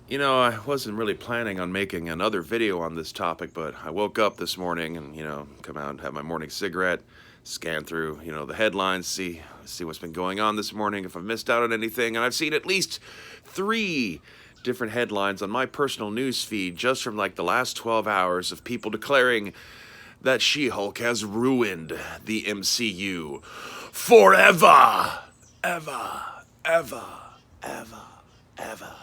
I wasn't really planning on making another video on this topic, but I woke up this morning and, come out and have my morning cigarette, scan through, the headlines, see what's been going on this morning, if I've missed out on anything, and I've seen at least 3 different headlines on my personal news feed just from like the last 12 hours of people declaring that She-Hulk has ruined the MCU forever, ever, ever, ever, ever.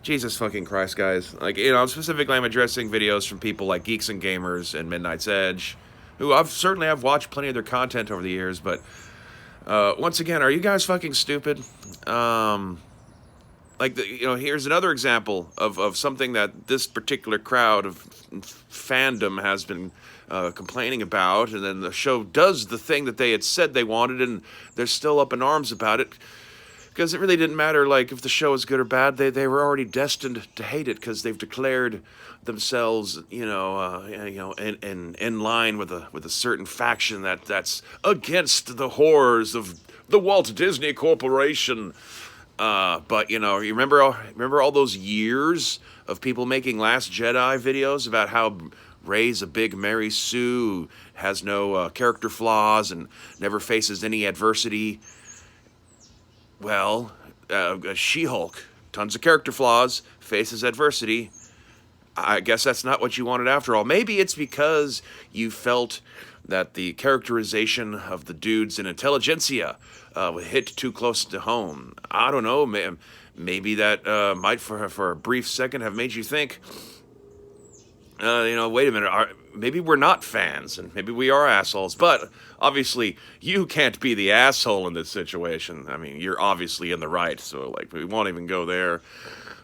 Jesus fucking Christ, guys. Like, specifically I'm addressing videos from people like Geeks and Gamers and Midnight's Edge, who I've watched plenty of their content over the years, but, once again, are you guys fucking stupid? Here's another example of something that this particular crowd of fandom has been complaining about, and then the show does the thing that they had said they wanted, and they're still up in arms about it. Because it really didn't matter, like, if the show is good or bad. They were already destined to hate it because they've declared themselves, in line with a certain faction that's against the horrors of the Walt Disney Corporation. But you remember all those years of people making Last Jedi videos about how Rey's a big Mary Sue, has no character flaws, and never faces any adversity. Well, She-Hulk, tons of character flaws, faces adversity. I guess that's not what you wanted after all. Maybe it's because you felt that the characterization of the dudes in Intelligentsia hit too close to home. I don't know. Maybe that might, for a brief second, have made you think, wait a minute, maybe we're not fans, and maybe we are assholes, but obviously you can't be the asshole in this situation. I mean, you're obviously in the right, so, like, we won't even go there.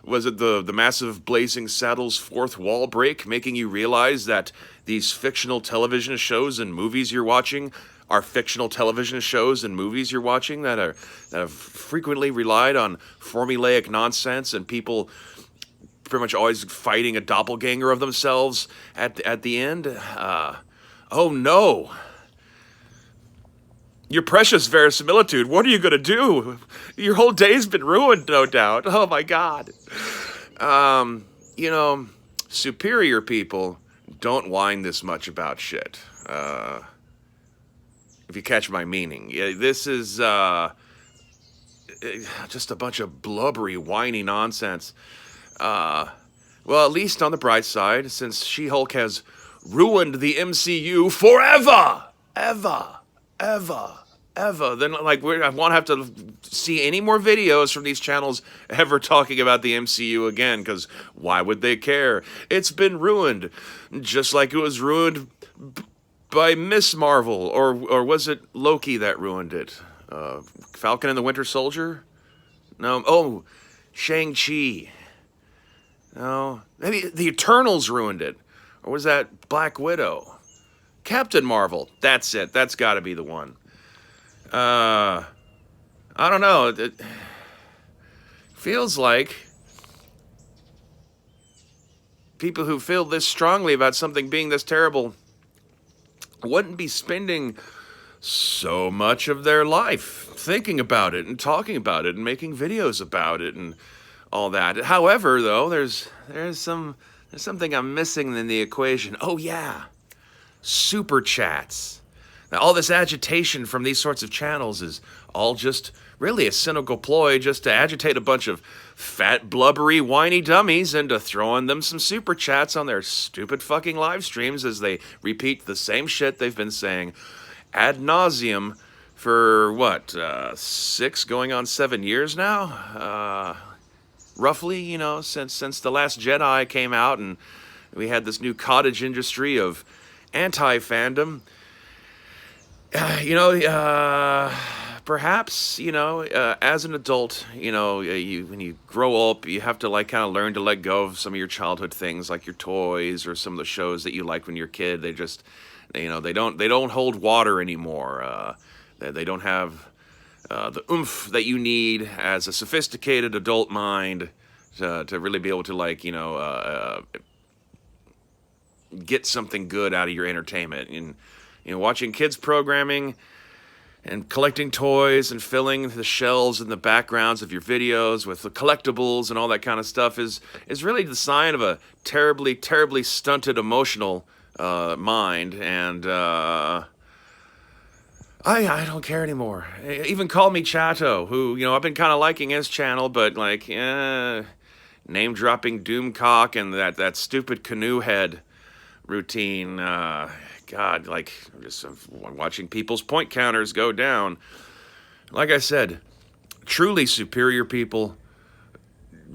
Was it the massive Blazing Saddles fourth wall break making you realize that these fictional television shows and movies you're watching are fictional television shows and movies you're watching that have frequently relied on formulaic nonsense and people pretty much always fighting a doppelganger of themselves at the end? Oh no. Your precious verisimilitude, what are you gonna do? Your whole day's been ruined, no doubt. Oh my god. Superior people don't whine this much about shit. If you catch my meaning. Yeah, this is just a bunch of blubbery, whiny nonsense. Well, at least on the bright side, since She-Hulk has ruined the MCU forever, ever, ever, ever, then, like, I won't have to see any more videos from these channels ever talking about the MCU again, because why would they care? It's been ruined, just like it was ruined by Miss Marvel, or was it Loki that ruined it? Falcon and the Winter Soldier? No, Shang-Chi. No, maybe the Eternals ruined it. Or was that Black Widow? Captain Marvel. That's it. That's got to be the one. I don't know. It feels like people who feel this strongly about something being this terrible wouldn't be spending so much of their life thinking about it and talking about it and making videos about it and all that. However, though, there's something I'm missing in the equation. Oh yeah, super chats. Now, all this agitation from these sorts of channels is all just really a cynical ploy just to agitate a bunch of fat, blubbery, whiny dummies into throwing them some super chats on their stupid fucking live streams as they repeat the same shit they've been saying ad nauseum for, 6 going on 7 years now? Roughly, since The Last Jedi came out and we had this new cottage industry of anti-fandom. Perhaps, as an adult, when you grow up, you have to, like, kind of learn to let go of some of your childhood things, like your toys or some of the shows that you liked when you were a kid. They just, they don't hold water anymore. They don't have the oomph that you need as a sophisticated adult mind to really be able to, like, get something good out of your entertainment. And watching kids programming and collecting toys and filling the shelves and the backgrounds of your videos with the collectibles and all that kind of stuff is really the sign of a terribly stunted emotional mind. And I don't care anymore. Even Call Me Chato, who, I've been kind of liking his channel, but like, name dropping Doomcock and that stupid canoe head routine. God, like, just watching people's point counters go down. Like I said, truly superior people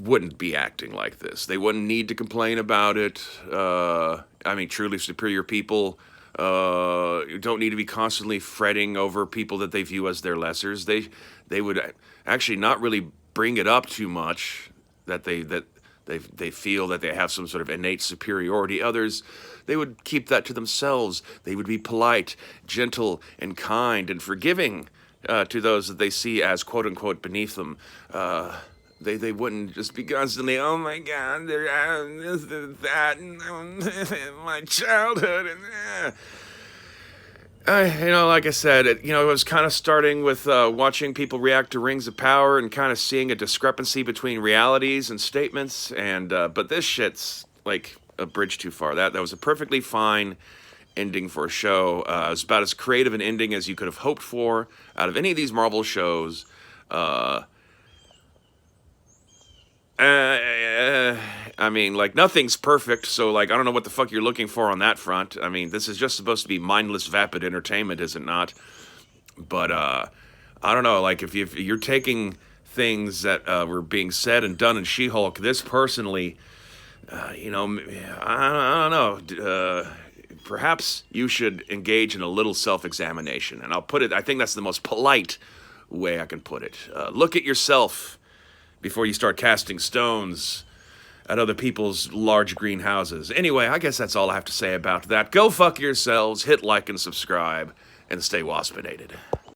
wouldn't be acting like this. They wouldn't need to complain about it. Truly superior people don't need to be constantly fretting over people that they view as their lessers. They would actually not really bring it up too much that they feel that they have some sort of innate superiority. Others, they would keep that to themselves. They would be polite, gentle, and kind and forgiving to those that they see as quote unquote beneath them. They wouldn't just be constantly, oh my God, they're this, that, and my childhood, and like I said, it was kind of starting with watching people react to Rings of Power and kind of seeing a discrepancy between realities and statements, and but this shit's like a bridge too far. That was a perfectly fine ending for a show. It was about as creative an ending as you could have hoped for out of any of these Marvel shows. Nothing's perfect, so, like, I don't know what the fuck you're looking for on that front. I mean, this is just supposed to be mindless, vapid entertainment, is it not? But, I don't know, like, if you're taking things that were being said and done in She-Hulk, this personally, I don't know, perhaps you should engage in a little self-examination. And I'll put it, I think that's the most polite way I can put it. Look at yourself before you start casting stones at other people's large greenhouses. Anyway, I guess that's all I have to say about that. Go fuck yourselves, hit like and subscribe, and stay waspinated.